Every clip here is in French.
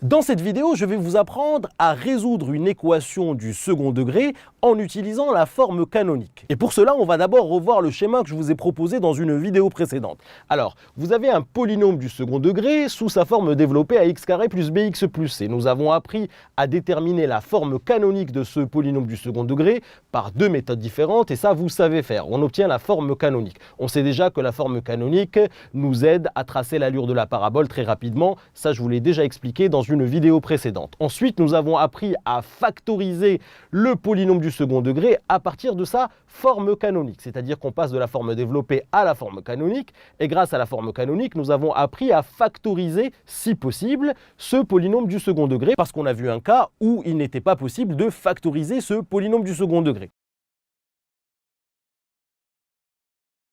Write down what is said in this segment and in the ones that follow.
Dans cette vidéo, je vais vous apprendre à résoudre une équation du second degré en utilisant la forme canonique. Et pour cela, on va d'abord revoir le schéma que je vous ai proposé dans une vidéo précédente. Alors, vous avez un polynôme du second degré sous sa forme développée à x carré plus bx plus c. Nous avons appris à déterminer la forme canonique de ce polynôme du second degré par deux méthodes différentes et ça, vous savez faire. On obtient la forme canonique. On sait déjà que la forme canonique nous aide à tracer l'allure de la parabole très rapidement. Ça, je vous l'ai déjà expliqué dans une vidéo précédente. Ensuite, nous avons appris à factoriser le polynôme du second degré à partir de sa forme canonique, c'est-à-dire qu'on passe de la forme développée à la forme canonique, et grâce à la forme canonique, nous avons appris à factoriser, si possible, ce polynôme du second degré, parce qu'on a vu un cas où il n'était pas possible de factoriser ce polynôme du second degré.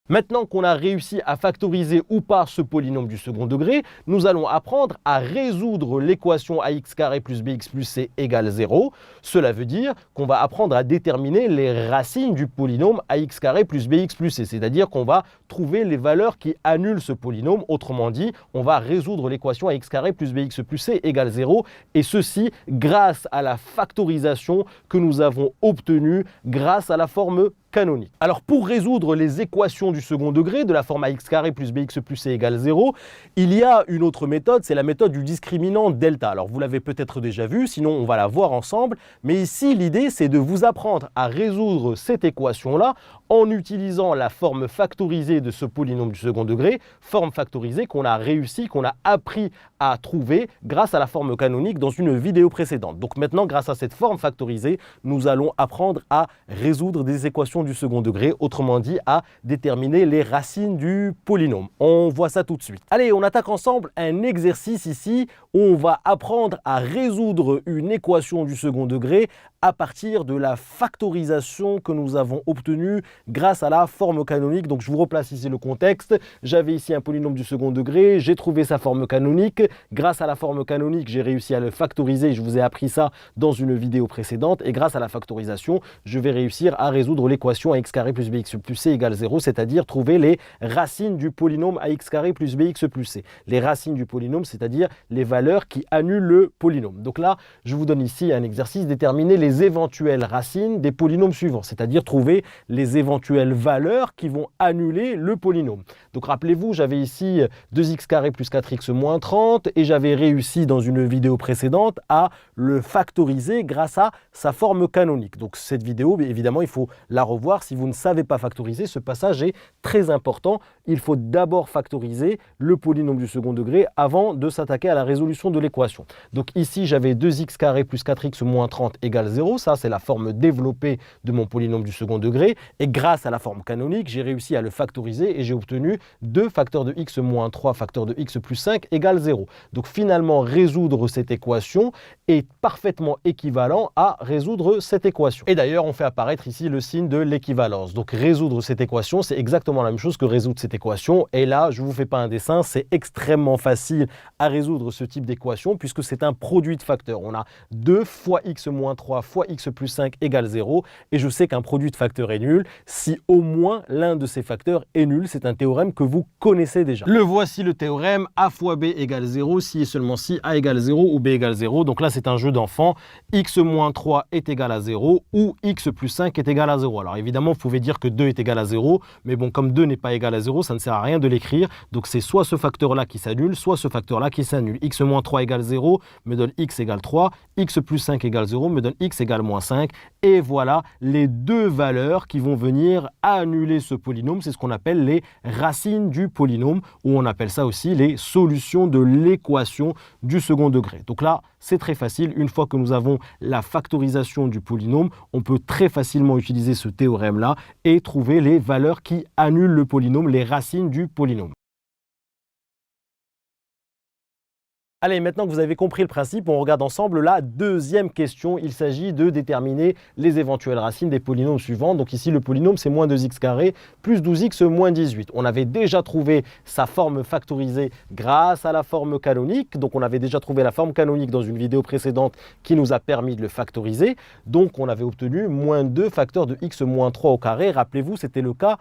Maintenant qu'on a réussi à factoriser ou pas ce polynôme du second degré, nous allons apprendre à résoudre l'équation ax carré plus bx plus c égale 0. Cela veut dire qu'on va apprendre à déterminer les racines du polynôme ax carré plus bx plus c, c'est-à-dire qu'on va trouver les valeurs qui annulent ce polynôme. Autrement dit, on va résoudre l'équation ax carré plus bx plus c égale 0, et ceci grâce à la factorisation que nous avons obtenue grâce à la forme canonique. Alors pour résoudre les équations du second degré de la forme ax carré plus bx plus c égale 0, il y a une autre méthode, c'est la méthode du discriminant delta. Alors vous l'avez peut-être déjà vu, sinon on va la voir ensemble, mais ici l'idée c'est de vous apprendre à résoudre cette équation-là en utilisant la forme factorisée de ce polynôme du second degré, forme factorisée qu'on a réussi, qu'on a appris à trouver grâce à la forme canonique dans une vidéo précédente. Donc maintenant, grâce à cette forme factorisée, nous allons apprendre à résoudre des équations du second degré, autrement dit à déterminer les racines du polynôme. On voit ça tout de suite. Allez, on attaque ensemble un exercice ici où on va apprendre à résoudre une équation du second degré à partir de la factorisation que nous avons obtenue grâce à la forme canonique. Donc je vous replace ici le contexte. J'avais ici un polynôme du second degré, j'ai trouvé sa forme canonique. Grâce à la forme canonique, j'ai réussi à le factoriser. Je vous ai appris ça dans une vidéo précédente. Et grâce à la factorisation, je vais réussir à résoudre l'équation ax carré plus bx plus c égale 0, c'est-à-dire trouver les racines du polynôme ax carré plus bx plus c. Les racines du polynôme, c'est-à-dire les valeurs qui annulent le polynôme. Donc là, je vous donne ici un exercice, déterminer les éventuelles racines des polynômes suivants, c'est-à-dire trouver les éventuelles valeurs qui vont annuler le polynôme. Donc rappelez-vous, j'avais ici 2x carré plus 4x moins 30 et j'avais réussi dans une vidéo précédente à le factoriser grâce à sa forme canonique. Donc cette vidéo, évidemment, il faut la revoir. Si vous ne savez pas factoriser, ce passage est très important. Il faut d'abord factoriser le polynôme du second degré avant de s'attaquer à la résolution de l'équation. Donc ici, j'avais 2x carré plus 4x moins 30 égale 0. Ça, c'est la forme développée de mon polynôme du second degré. Et grâce à la forme canonique, j'ai réussi à le factoriser et j'ai obtenu 2 facteurs de x moins 3 facteurs de x plus 5 égale 0. Donc finalement, résoudre cette équation est parfaitement équivalent à résoudre cette équation. Et d'ailleurs, on fait apparaître ici le signe de l'équivalence. Donc résoudre cette équation, c'est exactement la même chose que résoudre cette équation. Et là, je ne vous fais pas un dessin, c'est extrêmement facile à résoudre ce type d'équation puisque c'est un produit de facteurs. On a 2 fois x moins 3 fois x plus 5 égale 0. Et je sais qu'un produit de facteurs est nul si au moins l'un de ces facteurs est nul. C'est un théorème que vous connaissez déjà. Le voici le théorème a fois b égale 0 si et seulement si a égale 0 ou b égale 0. Donc là, c'est un jeu d'enfant. X moins 3 est égal à 0 ou x plus 5 est égal à 0. Alors évidemment, vous pouvez dire que 2 est égal à 0, mais bon, comme 2 n'est pas égal à 0, ça ne sert à rien de l'écrire. Donc c'est soit ce facteur-là qui s'annule, soit ce facteur-là qui s'annule. X moins 3 égale 0 me donne x égale 3, x plus 5 égale 0 me donne x égale moins 5. Et voilà les deux valeurs qui vont venir annuler ce polynôme. C'est ce qu'on appelle les racines du polynôme, ou on appelle ça aussi les solutions de l'équation du second degré. Donc là, c'est très facile. Une fois que nous avons la factorisation du polynôme, on peut très facilement utiliser ce théorème-là et trouver les valeurs qui annulent le polynôme, les racines du polynôme. Allez, maintenant que vous avez compris le principe, on regarde ensemble la deuxième question. Il s'agit de déterminer les éventuelles racines des polynômes suivants. Donc ici, le polynôme, c'est moins 2x carré plus 12x moins 18. On avait déjà trouvé sa forme factorisée grâce à la forme canonique. Donc on avait déjà trouvé la forme canonique dans une vidéo précédente qui nous a permis de le factoriser. Donc on avait obtenu moins 2 facteurs de x moins 3 au carré. Rappelez-vous, c'était le cas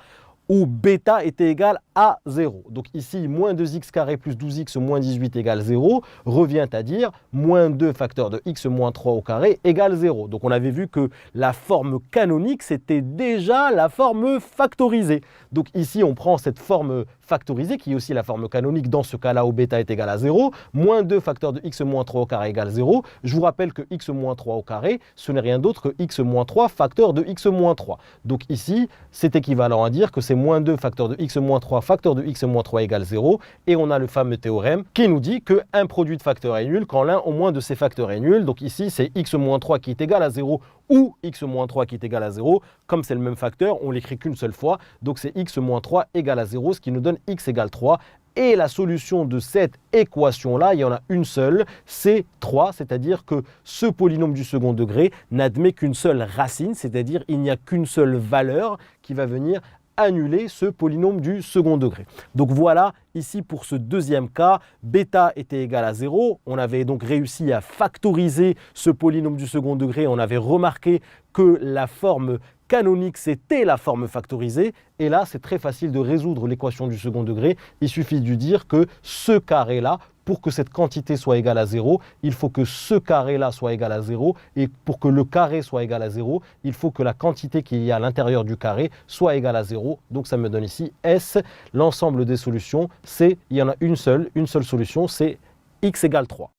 où bêta était égal à 0. Donc ici, moins 2x carré plus 12x moins 18 égale 0 revient à dire moins 2 facteur de x moins 3 au carré égale 0. Donc on avait vu que la forme canonique, c'était déjà la forme factorisée. Donc ici, on prend cette forme factorisée, qui est aussi la forme canonique dans ce cas-là où bêta est égal à 0, moins 2 facteur de x moins 3 au carré égale 0. Je vous rappelle que x moins 3 au carré, ce n'est rien d'autre que x moins 3 facteur de x moins 3. Donc ici, c'est équivalent à dire que c'est moins 2 facteur de x moins 3 facteur de x moins 3 égale 0. Et on a le fameux théorème qui nous dit qu'un produit de facteurs est nul quand l'un au moins de ses facteurs est nul. Donc ici, c'est x moins 3 qui est égal à 0 ou x moins 3 qui est égal à 0. Comme c'est le même facteur, on l'écrit qu'une seule fois. Donc c'est x moins 3 égale à 0, ce qui nous donne x égale 3. Et la solution de cette équation-là, il y en a une seule, c'est 3, c'est-à-dire que ce polynôme du second degré n'admet qu'une seule racine, c'est-à-dire il n'y a qu'une seule valeur qui va venir annuler ce polynôme du second degré. Donc voilà, ici pour ce deuxième cas, bêta était égal à 0. On avait donc réussi à factoriser ce polynôme du second degré. On avait remarqué que la forme canonique, c'était la forme factorisée. Et là, c'est très facile de résoudre l'équation du second degré. Il suffit de dire que ce carré-là, pour que cette quantité soit égale à 0, il faut que ce carré-là soit égal à 0. Et pour que le carré soit égal à 0, il faut que la quantité qu'il y a à l'intérieur du carré soit égale à 0. Donc ça me donne ici S. L'ensemble des solutions, il y en a une seule solution, c'est x égale 3.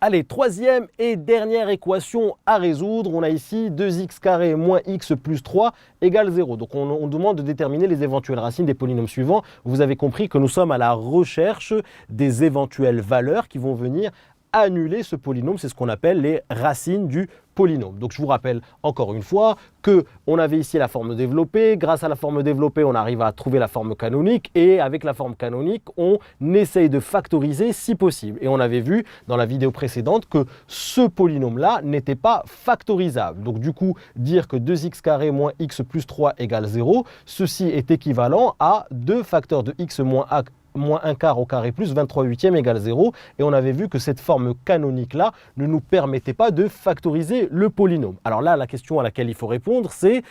Allez, troisième et dernière équation à résoudre. On a ici 2x carré moins x plus 3 égale 0. Donc on demande de déterminer les éventuelles racines des polynômes suivants. Vous avez compris que nous sommes à la recherche des éventuelles valeurs qui vont venir annuler ce polynôme. C'est ce qu'on appelle les racines du polynôme. Donc je vous rappelle encore une fois qu'on avait ici la forme développée. Grâce à la forme développée, on arrive à trouver la forme canonique. Et avec la forme canonique, on essaye de factoriser si possible. Et on avait vu dans la vidéo précédente que ce polynôme-là n'était pas factorisable. Donc du coup, dire que 2x carré moins x plus 3 égale 0, ceci est équivalent à 2 facteurs de x moins 1 quart au carré plus 23 huitièmes égale 0. Et on avait vu que cette forme canonique-là ne nous permettait pas de factoriser le polynôme. Alors là, la question à laquelle il faut répondre, c'est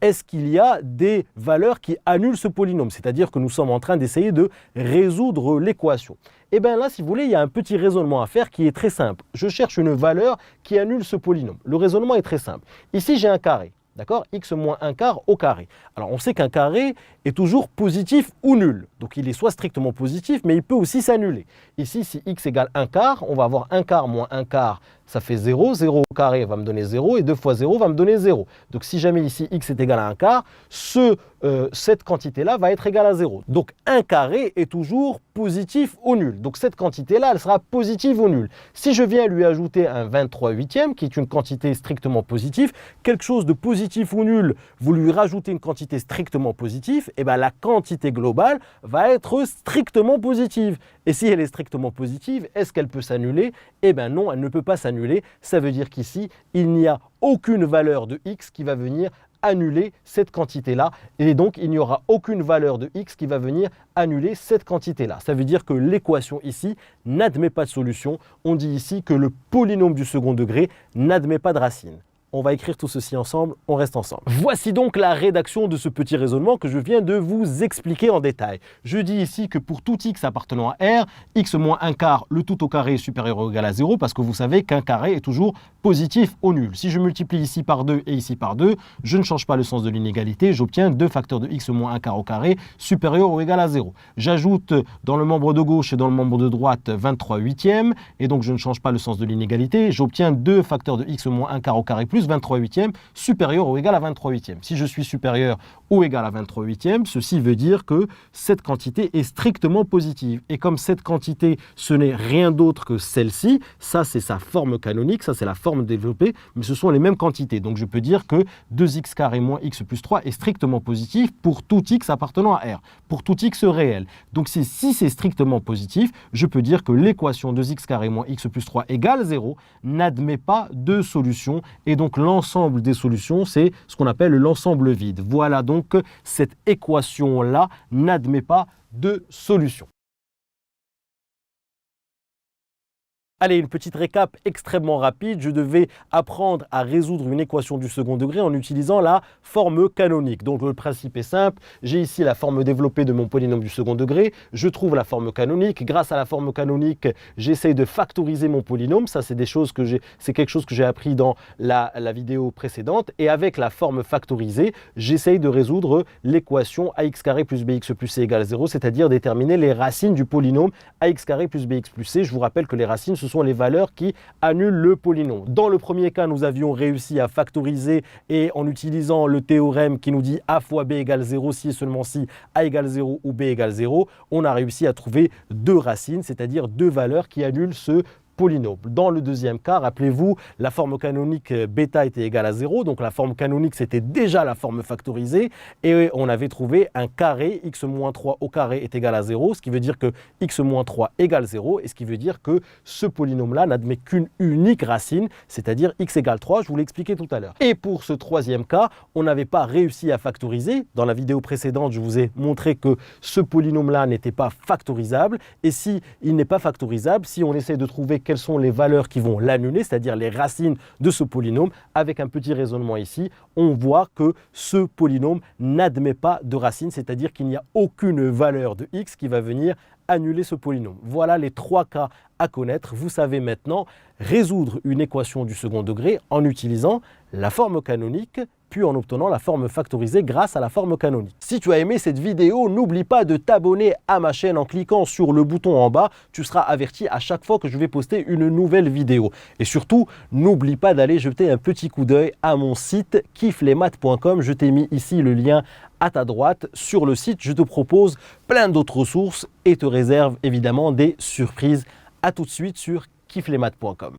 est-ce qu'il y a des valeurs qui annulent ce polynôme? C'est-à-dire que nous sommes en train d'essayer de résoudre l'équation. Et bien là, si vous voulez, il y a un petit raisonnement à faire qui est très simple. Je cherche une valeur qui annule ce polynôme. Le raisonnement est très simple. Ici, j'ai un carré. D'accord? X moins 1 quart au carré. Alors, on sait qu'un carré est toujours positif ou nul. Donc, il est soit strictement positif, mais il peut aussi s'annuler. Ici, si x égale 1 quart, on va avoir 1 quart moins 1 quart, ça fait 0. 0 au carré va me donner 0 et 2 fois 0 va me donner 0. Donc, si jamais ici x est égal à 1 quart, cette quantité-là va être égale à 0. Donc, 1 carré est toujours positif ou nul. Donc, cette quantité-là, elle sera positive ou nulle. Si je viens lui ajouter un 23 huitième, qui est une quantité strictement positive, quelque chose de positif ou nul, vous lui rajoutez une quantité strictement positive, et bien la quantité globale va être strictement positive. Et si elle est strictement positive, est-ce qu'elle peut s'annuler? Eh bien non, elle ne peut pas s'annuler. Ça veut dire qu'ici, il n'y a aucune valeur de x qui va venir annuler cette quantité-là. Et donc, il n'y aura aucune valeur de x qui va venir annuler cette quantité-là. Ça veut dire que l'équation ici n'admet pas de solution. On dit ici que le polynôme du second degré n'admet pas de racine. On va écrire tout ceci ensemble, on reste ensemble. Voici donc la rédaction de ce petit raisonnement que je viens de vous expliquer en détail. Je dis ici que pour tout x appartenant à R, x moins 1 quart, le tout au carré est supérieur ou égal à 0 parce que vous savez qu'un carré est toujours positif ou nul. Si je multiplie ici par 2 et ici par 2, je ne change pas le sens de l'inégalité, j'obtiens 2 facteurs de x moins 1 quart au carré supérieur ou égal à 0. J'ajoute dans le membre de gauche et dans le membre de droite 23 huitièmes et donc je ne change pas le sens de l'inégalité, j'obtiens 2 facteurs de x moins 1 quart au carré plus 23 huitièmes supérieur ou égal à 23 huitièmes. Si je suis supérieur ou égal à 23 huitièmes, ceci veut dire que cette quantité est strictement positive. Et comme cette quantité, ce n'est rien d'autre que celle-ci, ça c'est sa forme canonique, ça c'est la forme développée, mais ce sont les mêmes quantités. Donc je peux dire que 2x carré moins x plus 3 est strictement positif pour tout x appartenant à R, pour tout x réel. Donc si c'est strictement positif, je peux dire que l'équation 2x carré moins x plus 3 égale 0 n'admet pas de solution et donc l'ensemble des solutions, c'est ce qu'on appelle l'ensemble vide. Voilà donc cette équation-là n'admet pas de solution. Allez, une petite récap extrêmement rapide. Je devais apprendre à résoudre une équation du second degré en utilisant la forme canonique. Donc le principe est simple. J'ai ici la forme développée de mon polynôme du second degré. Je trouve la forme canonique. Grâce à la forme canonique, j'essaye de factoriser mon polynôme. Ça, c'est quelque chose que j'ai appris dans la vidéo précédente. Et avec la forme factorisée, j'essaye de résoudre l'équation ax carré plus bx plus c égale 0, c'est-à-dire déterminer les racines du polynôme ax carré plus bx plus c. Je vous rappelle que les racines, ce sont les valeurs qui annulent le polynôme. Dans le premier cas, nous avions réussi à factoriser et en utilisant le théorème qui nous dit a fois b égale 0 si et seulement si a égale 0 ou b égale 0, on a réussi à trouver deux racines, c'est-à-dire deux valeurs qui annulent ce polynôme. Dans le deuxième cas, rappelez-vous, la forme canonique bêta était égale à 0, donc la forme canonique c'était déjà la forme factorisée et on avait trouvé un carré, x-3 au carré est égal à 0, ce qui veut dire que x-3 égale 0 et ce qui veut dire que ce polynôme-là n'admet qu'une unique racine, c'est-à-dire x égale 3, je vous l'ai expliqué tout à l'heure. Et pour ce troisième cas, on n'avait pas réussi à factoriser. Dans la vidéo précédente, je vous ai montré que ce polynôme-là n'était pas factorisable et si il n'est pas factorisable, si on essaie de trouver quelles sont les valeurs qui vont l'annuler, c'est-à-dire les racines de ce polynôme. Avec un petit raisonnement ici, on voit que ce polynôme n'admet pas de racines, c'est-à-dire qu'il n'y a aucune valeur de x qui va venir annuler ce polynôme. Voilà les trois cas à connaître. Vous savez maintenant résoudre une équation du second degré en utilisant la forme canonique, puis en obtenant la forme factorisée grâce à la forme canonique. Si tu as aimé cette vidéo, n'oublie pas de t'abonner à ma chaîne en cliquant sur le bouton en bas. Tu seras averti à chaque fois que je vais poster une nouvelle vidéo. Et surtout, n'oublie pas d'aller jeter un petit coup d'œil à mon site kifflesmaths.com. Je t'ai mis ici le lien à ta droite. Sur le site, je te propose plein d'autres ressources et te réserve évidemment des surprises. À tout de suite sur kifflesmaths.com.